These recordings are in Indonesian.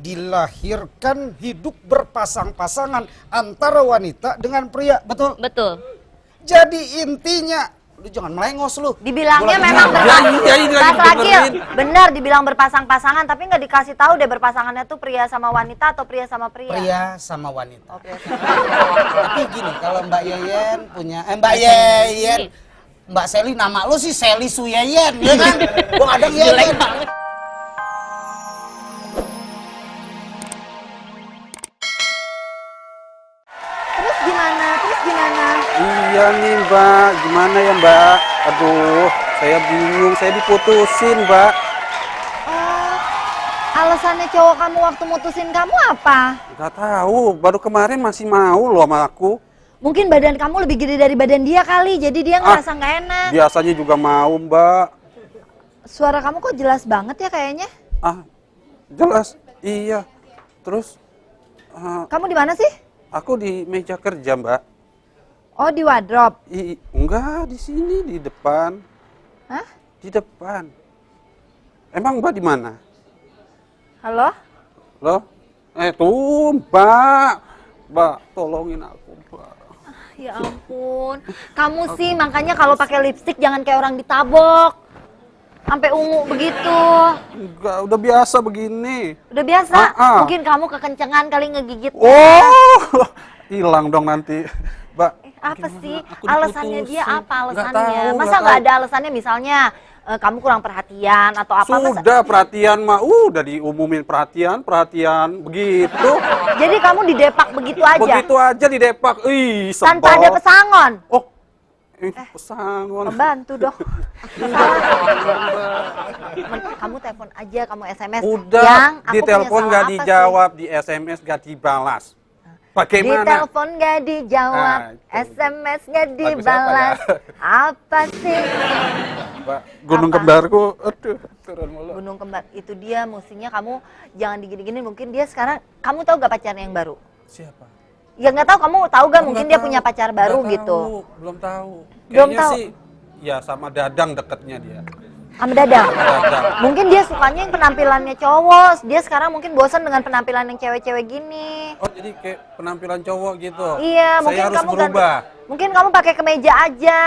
dilahirkan hidup berpasang-pasangan antara wanita dengan pria, betul? Betul. Jadi intinya, lu jangan melengos lu. Dibilangnya Gua memang lagi benar dibilang berpasang-pasangan, tapi nggak dikasih tahu deh berpasangannya tuh pria sama wanita atau pria sama pria. pria sama wanita. Oh, pria sama wanita. Tapi gini, kalau Mbak Yeyen punya, Mbak Yeyen, Mbak Seli, nama lu sih Seli Suyeyen, ya kan? Gua ada Yeyen. Terus gimana? Iya nih Mbak, gimana ya Mbak? Aduh, saya bingung, saya diputusin Mbak. Oh, alasannya cowok kamu waktu mutusin kamu apa? Gak tahu, baru kemarin masih mau loh sama aku. Mungkin badan kamu lebih gede dari badan dia kali, jadi dia ngerasa nggak enak. Biasanya juga mau Mbak. Suara kamu kok jelas banget ya kayaknya? Ah, jelas, iya. Terus, Kamu di mana sih? aku di meja kerja Mbak. Oh, di wardrobe. Enggak, di sini, di depan. Hah? Di depan. Emang Mbak di mana? Halo? Loh? Tuh Mbak. Mbak, tolongin aku Mbak. Ya ampun, kamu sih makanya kalau pakai lipstik jangan kayak orang ditabok, sampai ungu begitu. Enggak, udah biasa begini. Udah biasa, mungkin kamu kekencengan kali ngegigitnya. Oh, hilang dong nanti, Mbak. Apa Gimana? sih Aku alasannya diputusin. dia? Apa alasannya? Nggak tahu, Masa nggak nggak tahu. ada alasannya? Misalnya kamu kurang perhatian atau apa? Sudah perhatian mah, udah diumumin perhatian begitu. Jadi kamu didepak begitu aja? Begitu aja didepak, sebel. Tanpa ada pesangon? Oh, pesangon. Pembantu dong. Kamu telepon aja, kamu SMS. Udah, Yang aku di punya telepon salah nggak apa sih? dijawab, di SMS nggak dibalas. Di Bagaimana? telepon gak dijawab, Nah, itu. SMS gak Lagu dibalas. siapa Apa sih? Mbak, gunung Apa? kembarku, aduh, turun mulu. Gunung Kembar, itu dia mestinya kamu jangan digini-gini. Mungkin dia sekarang, kamu tahu gak pacarnya yang baru? Siapa? Ya nggak tahu, kamu tahu gak Aku mungkin nggak dia tahu. punya pacar baru Nggak gitu. tahu, belum tahu. Belum Kayaknya tahu. sih, ya sama Dadang deketnya dia. Sama Dadang. Dadang. Mungkin dia sukanya yang penampilannya cowok. Dia sekarang mungkin bosan dengan penampilan yang cewek-cewek gini. Oh, jadi kayak penampilan cowok gitu. Iya, Saya mungkin harus kamu berubah. mungkin kamu pakai kemeja aja.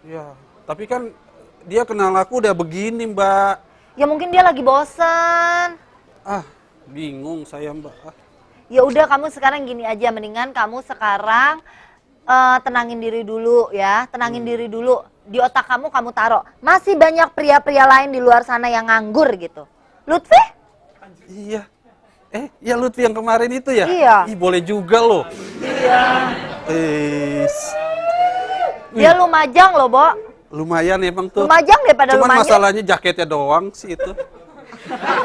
Iya, tapi kan dia kenal aku udah begini, Mbak. Ya mungkin dia lagi bosan. Ah, bingung saya, Mbak. Ya udah, kamu sekarang gini aja, mendingan kamu sekarang tenangin diri dulu ya, tenangin diri dulu. Di otak kamu taruh, masih banyak pria-pria lain di luar sana yang nganggur gitu. Lutfi? Iya. Ya Lutfi yang kemarin itu ya? Iya. Ih, boleh juga loh. Iya. Dia Wih, lumajang loh, Bo. lumayan emang tuh. Lumajang daripada Cuman lumajang. masalahnya jaketnya doang sih itu.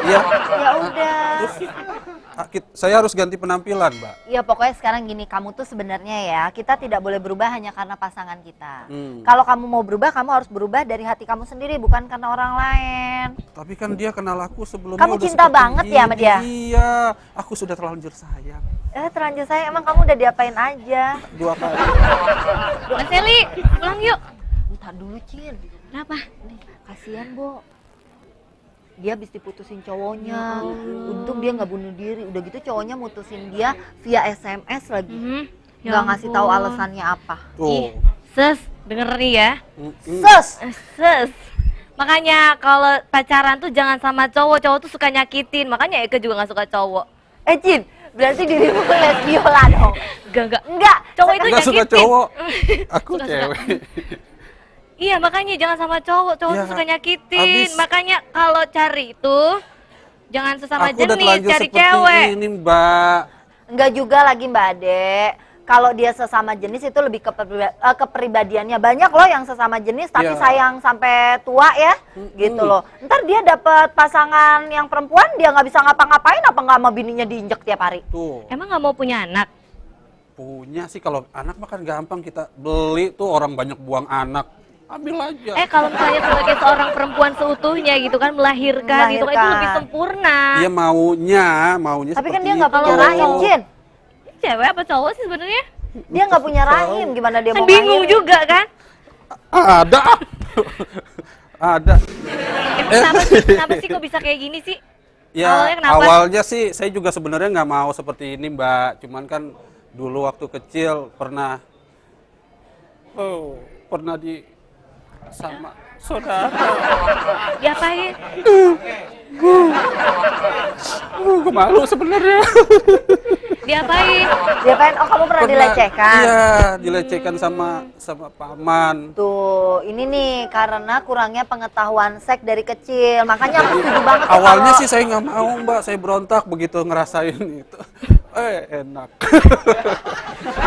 Iya. Ya udah. Saya harus ganti penampilan, Mbak. Ya pokoknya sekarang gini, kamu tuh sebenarnya ya, kita tidak boleh berubah hanya karena pasangan kita. Hmm. Kalau kamu mau berubah, kamu harus berubah dari hati kamu sendiri, bukan karena orang lain. Tapi kan dia kenal aku sebelumnya. Kamu udah cinta seperti banget ya sama ini. dia? Iya, aku sudah terlanjur sayang. Terlanjur sayang, emang kamu udah diapain aja? 2 kali. Mas Eli, pulang yuk. Entar dulu, Cin. Kenapa? Kasihan, Bo. Dia habis diputusin cowoknya. Untung dia nggak bunuh diri. Udah gitu cowoknya mutusin dia via SMS lagi. Ya Nggak ngasih tahu ampun. alasannya apa. Ih, Tuh. Ses, denger nih ya. Sus! Ses. Makanya kalau pacaran tuh jangan sama cowok. Cowok tuh suka nyakitin. Makanya Eke juga nggak suka cowok. Cin, berarti dirimu lesbiola dong. Enggak. Enggak, Cowok itu Nggak suka nyakitin. cowok. Aku Suka-suka. cewek. Iya, makanya jangan sama cowok. Cowok Ya, tuh suka nyakitin. habis- Makanya kalau cari itu jangan sesama Aku udah jenis, terlanjur cari seperti cewek. ini, Mbak. Enggak juga lagi Mbak Ade. Kalau dia sesama jenis itu lebih ke kepribadiannya. Banyak loh yang sesama jenis tapi Iya. sayang sampai tua ya, gitu loh. Ntar dia dapet pasangan yang perempuan, dia nggak bisa ngapa-ngapain, apa nggak sama bininya diinjek tiap hari. Tuh. Emang nggak mau punya anak? Punya sih, kalau anak mah kan gampang, kita beli tuh, orang banyak buang anak. Ambil aja. Kalau misalnya sebagai seorang perempuan seutuhnya gitu kan, melahirkan gitu kan, itu lebih sempurna. Dia maunya Tapi kan seperti dia nggak punya itu. rahim, Jin. Cewek apa cowok sih sebenarnya? Dia nggak punya rahim, gimana dia Kan mau bingung ngelahirin? juga kan? Ada. Ada. Kenapa sih kok bisa kayak gini sih? Ya, Awalnya kenapa? awalnya sih saya juga sebenarnya nggak mau seperti ini, Mbak. Cuman kan dulu waktu kecil pernah di sama saudara. Diapain? Gue malu sebenarnya. Diapain? Diapain? Oh, kamu pernah dilecehkan? Iya, dilecehkan sama paman. Tuh, ini nih karena kurangnya pengetahuan seks dari kecil. Makanya aku setuju banget tuh Awalnya kalau- sih saya nggak mau, Mbak. Saya berontak begitu ngerasain itu. Enak.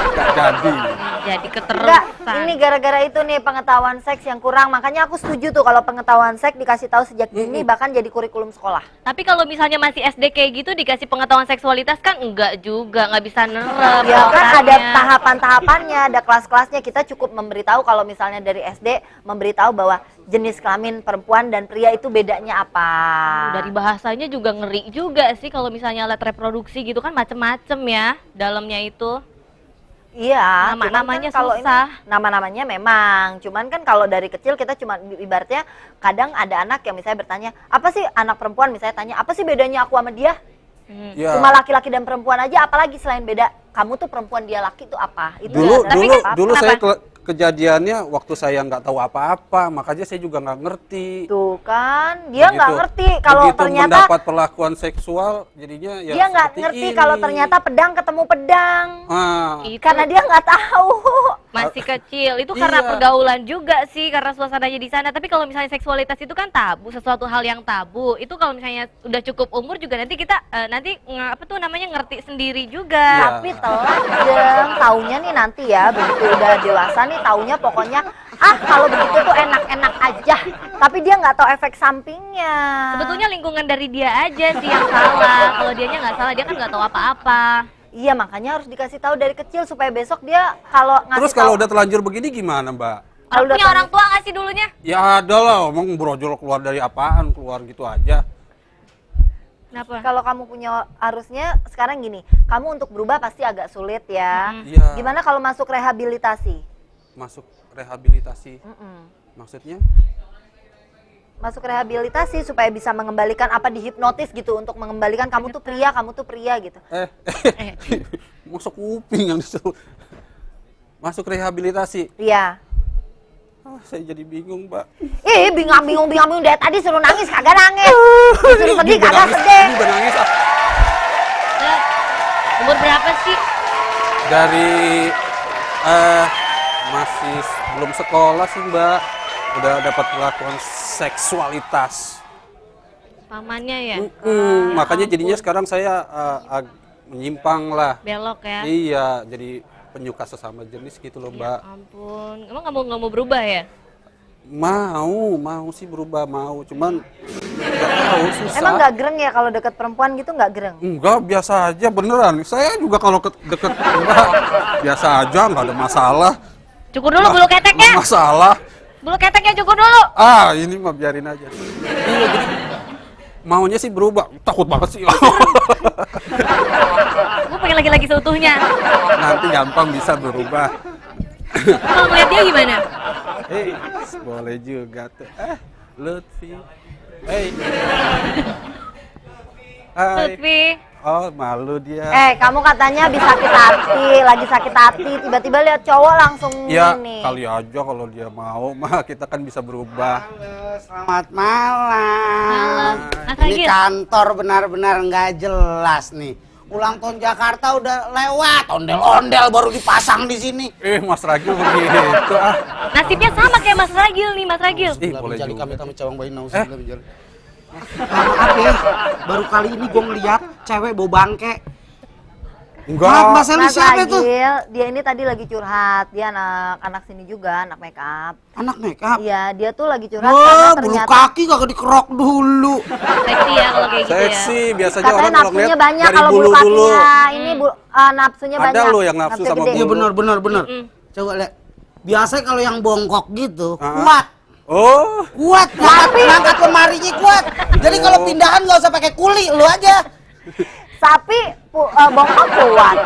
Nggak jadi. Jadi Enggak, keterusan. ini gara-gara itu nih pengetahuan seks yang kurang. Makanya aku setuju tuh kalau pengetahuan seks dikasih tahu sejak dini bahkan jadi kurikulum sekolah. Tapi kalau misalnya masih SD kayak gitu dikasih pengetahuan seksualitas kan enggak juga, nggak bisa nerap. Ya kan ada otaknya. tahapan-tahapannya, ada kelas-kelasnya. Kita cukup memberitahu kalau misalnya dari SD memberitahu bahwa jenis kelamin perempuan dan pria itu bedanya apa. Dari bahasanya juga ngeri juga sih kalau misalnya alat reproduksi gitu kan macem-macem ya dalamnya itu. Iya, Nama-namanya cuman kan kalau susah. ini nama-namanya memang. Cuman kan kalau dari kecil kita cuma ibaratnya kadang ada anak yang misalnya bertanya, apa sih anak perempuan misalnya tanya, apa sih bedanya aku sama dia? Ya. Cuma laki-laki dan perempuan aja, apalagi selain beda. Kamu tuh perempuan, dia laki tuh apa? Itu Dulu ya, Tapi dulu kan dulu kenapa? saya kejadiannya waktu saya nggak tahu apa-apa, makanya saya juga nggak ngerti. tuh kan, dia nggak Begitu- ngerti kalau begitu ternyata mendapat perlakuan seksual, jadinya ya dia nggak seperti ngerti ini. kalau ternyata pedang ketemu pedang. Ah, Itu Karena dia nggak tahu. masih kecil. Itu karena Iya. pergaulan juga sih, karena suasananya di sana. Tapi kalau misalnya seksualitas itu kan tabu, sesuatu hal yang tabu. Itu kalau misalnya udah cukup umur juga nanti kita apa tuh namanya ngerti sendiri juga. Tapi telat dong, taunya nih nanti ya, begitu udah dewasa nih taunya pokoknya kalau begitu tuh enak-enak aja. Tapi dia nggak tahu efek sampingnya. Sebetulnya lingkungan dari dia aja sih yang salah. Kalau dianya nggak salah, dia kan nggak tahu apa-apa. Iya, makanya harus dikasih tahu dari kecil supaya besok dia kalau ngasih terus kalau tahu- udah terlanjur begini gimana, Mbak? Kalau udah Punya tahu- orang tua nggak sih dulunya? Ya ada lah, omong brojol keluar dari apaan, keluar gitu aja. Kenapa? Kalau kamu punya harusnya sekarang gini, kamu untuk berubah pasti agak sulit ya. Iya. Gimana kalau masuk rehabilitasi? Masuk rehabilitasi, maksudnya? Masuk rehabilitasi supaya bisa mengembalikan apa dihipnotis gitu untuk mengembalikan kamu tuh pria gitu. Masuk kuping yang disuruh. Masuk rehabilitasi. Iya. Saya jadi bingung, Mbak. Bingung dari tadi suruh nangis kagak nangis. Suruh sedih kagak sedih. Ini udah nangis ah. Umur berapa sih? Dari masih belum sekolah sih, Mbak. Udah dapat perlakuan seksualitas. Pamannya ya? Makanya jadinya sekarang saya menyimpang lah. Belok ya? Iya, jadi penyuka sesama jenis gitu loh, Mbak. Ya ampun, emang nggak mau berubah ya? Mau sih berubah, mau. Cuman nggak tahu, susah. Emang nggak gereng ya kalau deket perempuan gitu nggak gereng? Enggak, biasa aja beneran. Saya juga kalau deket Mbak, biasa aja, nggak ada masalah. Cukur dulu bulu keteknya! Nggak masalah. Bulu keteknya cukur dulu! Ini mah biarin aja. Iya, jadi maunya sih berubah. Takut banget sih. Gue pengen lagi-lagi seutuhnya. Nanti gampang bisa berubah. Kalau ngeliat dia gimana? Boleh juga tuh. Lutfi. Hai. Lutfi. Oh, malu dia. Kamu katanya habis sakit hati, lagi sakit hati, tiba-tiba lihat cowok langsung Ya, ini. kali aja kalau dia mau, mah kita kan bisa berubah. Halo, selamat malam. Malam. Mas Ini Ragil. kantor benar-benar nggak jelas nih. Ulang tahun Jakarta udah lewat, ondel-ondel baru dipasang di sini. Mas Ragil begitu ah. Nasibnya sama kayak Mas Ragil nih, Mas Ragil. Boleh Menjadi juga. kami cawang bayi nauzubillah menjadi. Maaf ya, baru kali ini gue ngeliat cewek bawa bangke. Enggak. Maaf, Mas Eli Mas siapa itu? Ragil, dia ini tadi lagi curhat. Dia anak sini juga, anak make up. Anak makeup. Iya, dia tuh lagi curhat karena Wah, bulu ternyata kaki gak dikerok dulu. Seksi ya kalau kayak gitu ya. Seksi, biasanya katanya orang kalau nafsunya ngeliat banyak dari kalau bulu bulu dulu. kakinya. Ini nafsunya Ada banyak. loh yang nafsu Nafsunya sama gede. Iya bulu. benar. Coba lihat. Biasanya kalau yang bongkok gitu, Ah. kuat. Oh, Kuat, ngangkat lemarinya kuat. Jadi kalau pindahan nggak usah pakai kuli, lu aja. Sapi bongkok kuat.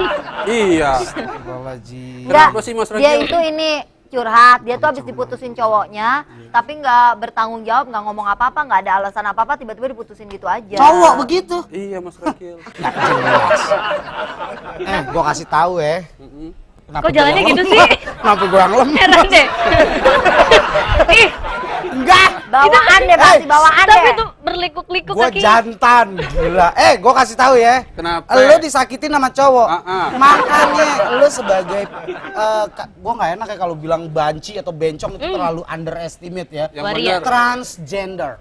iya. Enggak, Kenapa sih, Mas dia Ragil? itu ini curhat, dia tuh habis diputusin cowoknya, tapi nggak bertanggung jawab, nggak ngomong apa-apa, nggak ada alasan apa-apa, tiba-tiba diputusin gitu aja. Cowok begitu. Iya Mas Rakil. Nggak jelas. Gua kasih tahu ya. Kenapa Kok jalannya gua yang gitu lemah? sih? Kenapa gua yang lemah? Heran deh. Ih, Enggak. Bawaan deh, pasti bawaan tapi deh. tuh berlikuk-likuk Gua kaki. jantan, gila. Gua kasih tahu ya. Kenapa? Lu disakitin sama cowok. Makanya lu sebagai gua nggak enak ya kalau bilang banci atau bencong itu terlalu underestimate ya. Yang Waria. benar. Transgender.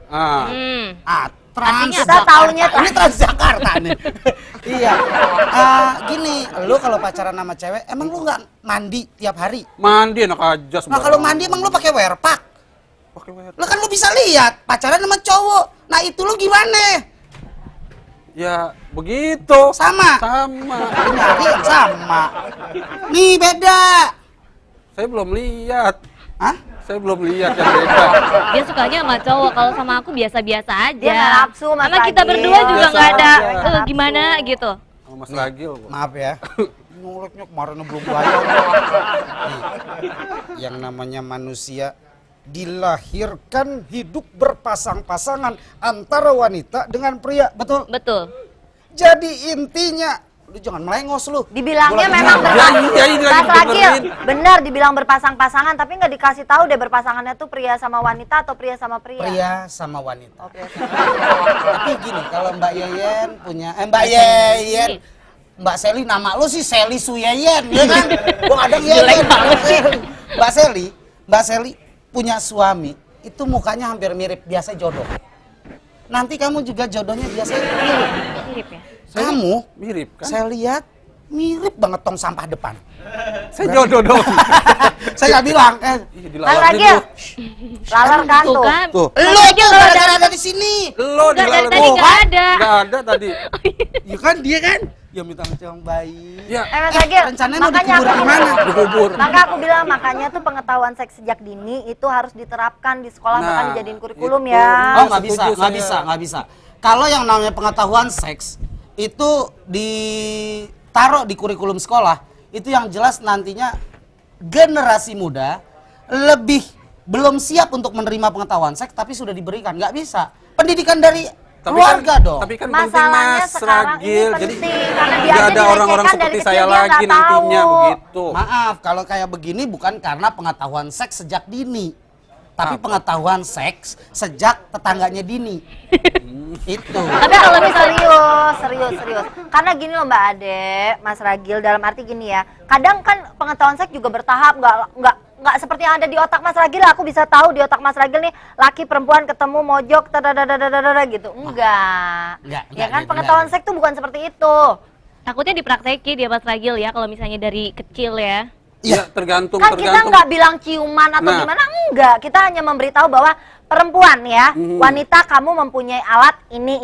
Trans Kita taunya Jakarta. Ini Transjakarta nih. Iya. Gini, lu kalau pacaran sama cewek, emang lu nggak mandi tiap hari? Mandi enak aja Nah kalau mandi emang lu pakai wear pack? pakai wear. Lu kan lu bisa lihat pacaran sama cowok. Nah itu lu gimana? Ya begitu. Sama. Sama. Lu nyari yang sama. Nih beda. Saya belum lihat. Hah? Saya belum lihat yang beda. Dia sukanya sama cowok, kalau sama aku biasa-biasa aja. Dia nggak nafsu, Mas Karena kita Ragil. berdua juga Biasa nggak ada aja. gimana gitu. Sama Mas Ragil. Maaf ya. Nguleknya kemarin belum bayar. Nih, yang namanya manusia dilahirkan hidup berpasang-pasangan antara wanita dengan pria, betul? Betul. Jadi intinya, lu jangan melengos lu. Dibilangnya Gua lagi memang ngomong. berpasang. Iya, ini lagi Mas Ragil, dengerin. benar dibilang berpasang-pasangan, tapi nggak dikasih tahu deh berpasangannya tuh pria sama wanita atau pria sama pria. Pria sama wanita. Oh, pria. Tapi gini, kalau Mbak Yeyen punya, Mbak Yeyen, Mbak Seli, nama lu sih Seli Suyeyen, ya kan? Gua kadang Yeyen. Mbak Seli punya suami, itu mukanya hampir mirip, biasa jodoh. Nanti kamu juga jodohnya biasanya mirip. Mirip ya. Kamu, Mirip kan? saya lihat mirip banget tong sampah depan. Saya jodoh dong. Saya nggak bilang, Ih, Mas dilawan Ragil, itu. laler kan Tuh tuh. kan. Tuh. Mas lu Ragil tuh kalau gara-gara ada di sini. Lo Enggak, dari dilawan. tadi nggak ada. Nggak ada tadi. Ya kan dia kan, ya minta yang baik. Ya, Mas Ragil, rencananya mau makanya dikubur aku di mana? bilang- dikubur. Maka aku bilang makanya tuh pengetahuan seks sejak dini itu harus diterapkan di sekolah, Nah, bahkan dijadiin kurikulum itu. ya. Oh nggak bisa, Setuju nggak saya. bisa, nggak bisa. Kalau yang namanya pengetahuan seks itu ditaruh di kurikulum sekolah, itu yang jelas nantinya generasi muda lebih belum siap untuk menerima pengetahuan seks, tapi sudah diberikan. Nggak bisa. Pendidikan dari keluarga dong. Tapi kan penting Masalahnya Mas sekarang ini Ragil. Jadi penting, karena dia nggak aja ada orang-orang dilecehkan seperti dari saya kecil, dia lagi nggak nantinya tahu. begitu. Maaf, kalau kayak begini bukan karena pengetahuan seks sejak dini, tapi Apa? pengetahuan seks sejak tetangganya dini. Itu. Tapi kalau serius. Karena gini loh Mbak Ade, Mas Ragil, dalam arti gini ya. Kadang kan pengetahuan seks juga bertahap, nggak seperti yang ada di otak Mas Ragil. Aku bisa tahu di otak Mas Ragil nih laki perempuan ketemu mojok tadadadadadada gitu. Enggak. Enggak, Ya kan enggak, pengetahuan enggak. seks tuh bukan seperti itu. Takutnya dipraktekin dia Mas Ragil ya, kalau misalnya dari kecil ya. Ya, tergantung. Kan kita nggak bilang ciuman atau Nah. gimana, enggak. Kita hanya memberitahu bahwa perempuan ya, wanita kamu mempunyai alat ini.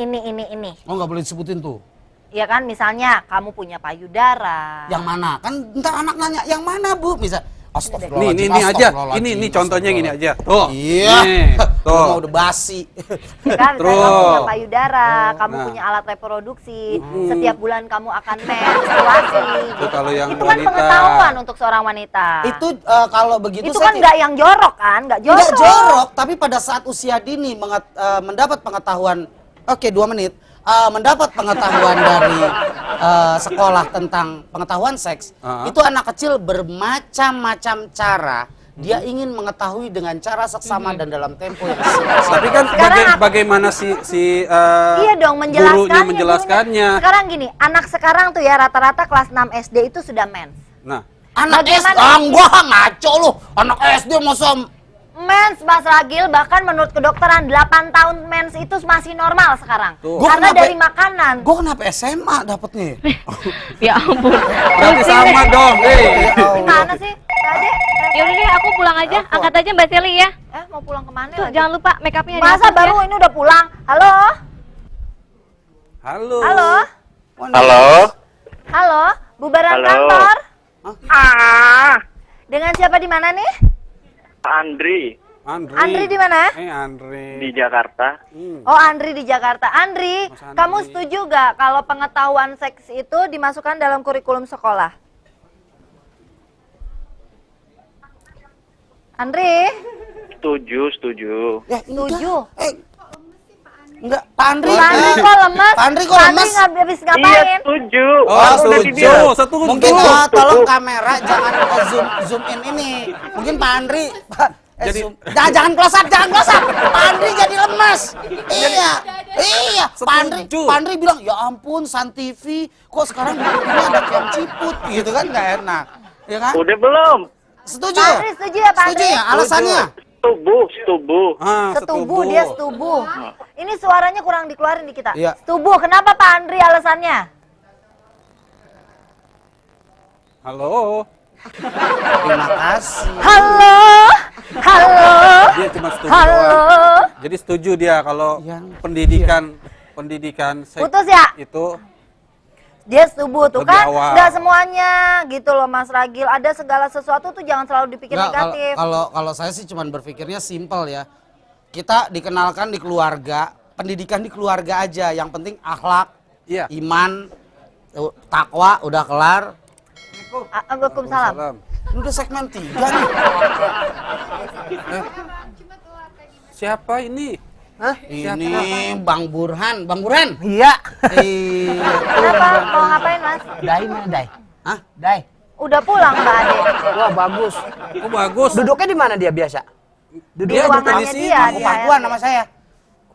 Oh nggak boleh disebutin tuh. Ya kan, misalnya kamu punya payudara. Yang mana? Kan ntar anak nanya, yang mana Bu? Misal, Nih, astagfirullahaladzim, ini aja. astagfirullahaladzim, Ini contohnya gini aja. Tuh. Iya. Nih, Tuh. tuh. Udah basi. Kan, misalnya Terus. kamu punya payudara, kamu Nah. punya alat reproduksi, setiap bulan kamu akan menstruasi. Itu kalau yang itu kan wanita. pengetahuan untuk seorang wanita. Itu kalau begitu Itu saya kan nggak yang jorok kan, nggak jorok. Nggak jorok, tapi pada saat usia dini mendapat pengetahuan, oke 2 menit, mendapat pengetahuan dari sekolah tentang pengetahuan seks, itu anak kecil bermacam-macam cara. Dia ingin mengetahui dengan cara seksama dan dalam tempo yang singkat. Tapi kan Sekarang bagaimana Iya dong, gurunya menjelaskannya. menjelaskannya. Sekarang gini, anak sekarang tuh ya rata-rata kelas 6 SD itu sudah mens. Nah, Anak SD, Bagaimana? gua ngaco lu. Anak SD masa Mens, Mas Ragil, bahkan menurut kedokteran 8 tahun mens itu masih normal sekarang. Tuh. Gua Karena kenapa- dari makanan. gua kenapa SMA dapetnya? Ya ampun. berarti sama dong. Gimana sih? Tadi? Ya udah deh, aku pulang aja. Angkat aja Mbak Seli ya. Mau pulang kemana Tuh, lagi? jangan lupa make upnya Masa baru ini udah pulang? Halo? Halo. Halo? Halo, Halo? Bubaran Halo. kantor? Dengan siapa di mana nih? Andri Andri di mana? Andri. di Jakarta. Oh, Andri di Jakarta. Andri, Mas Andri. kamu setuju gak kalau pengetahuan seks itu dimasukkan dalam kurikulum sekolah? Andri, Setuju. Ya, Setuju. Enggak, Pak Andri. Pak Andri kok lemes? Pak Andri kok lemes? nggak habis Iya, ngapain? setuju. Oh, Udah setuju. dibilang. Setuju. Mungkin Setuju. tolong kamera jangan zoom in ini. Mungkin Pak Andri Jadi- jangan close up. Pak Andri jadi lemes. Iya. Setuju. Pak Andri bilang, "Ya ampun, San TV, kok sekarang ini ada yang ciput?" gitu kan nggak enak. Ya kan? Udah belum? Setuju? Pak Andri setuju ya Pak Setuju Andri? ya? Alasannya? Setubuh. Setubuh, dia setubuh. Ini suaranya kurang dikeluarin di kita. Iya. Setubuh, kenapa Pak Andri alasannya? Halo. Terima kasih. Halo. Dia cuma setuju Halo. doang. Jadi setuju dia kalau Yang- pendidikan seks Putus ya? itu Dia setubuh tuh Lebih kan, awal. nggak semuanya gitu loh Mas Ragil. Ada segala sesuatu tuh jangan selalu dipikir Nggak, negatif. kalau saya sih cuman berpikirnya simpel ya. Kita dikenalkan di keluarga, pendidikan di keluarga aja. Yang penting akhlak, iya. iman, takwa udah kelar. Waalaikumsalam. Salam. Ini udah segmen 3 nih. Siapa ini? Ini Bang Burhan. Iya. Iya. Kenapa? Mau ngapain Mas? Dai mana Dai? Hah? Dai. Udah pulang Mbak Ade. Wah bagus. Oh bagus. Duduknya di mana dia biasa? Dia Ruangannya bukan di sini. dia, Aku pangkuan nama saya.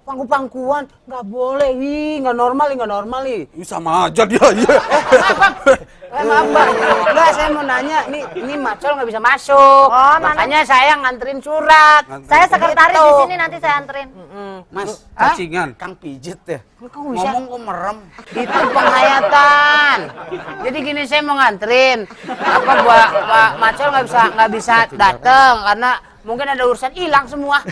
Pangku-pangkuan. Nggak boleh. Ih, nggak normal nih. Ih, sama aja dia. Iya. Maaf Mbak. Enggak, saya mau nanya. Ini Macol nggak bisa masuk. Oh, mana? Makanya saya nganterin surat. Saya sekretaris Gitu. di sini, nanti saya anterin. Mas, Cacingan. Kang pijit ya. Kok bisa? Ngomong kok merem. Itu penghayatan. Jadi gini saya mau nganterin. Apa Pak Macol nggak bisa datang karena mungkin ada urusan hilang semua.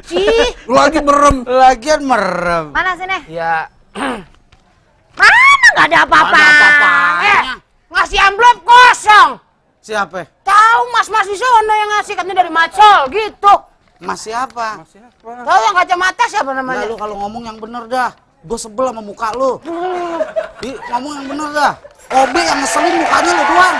Cih. Lagi merem. Lagian merem. Mana sini? Ya. Mana nggak ada apa-apa. Mana apa-apanya? Ngasih amplop kosong. Siapa? Tahu mas-mas di sana yang ngasih katanya dari Macol gitu. Mas siapa? Siapa? Tahu yang kacamata siapa namanya? Nah, lu kalau ngomong yang bener dah. Gue sebel sama muka lu. Ngomong yang bener dah. Obi yang ngeselin mukanya lu doang.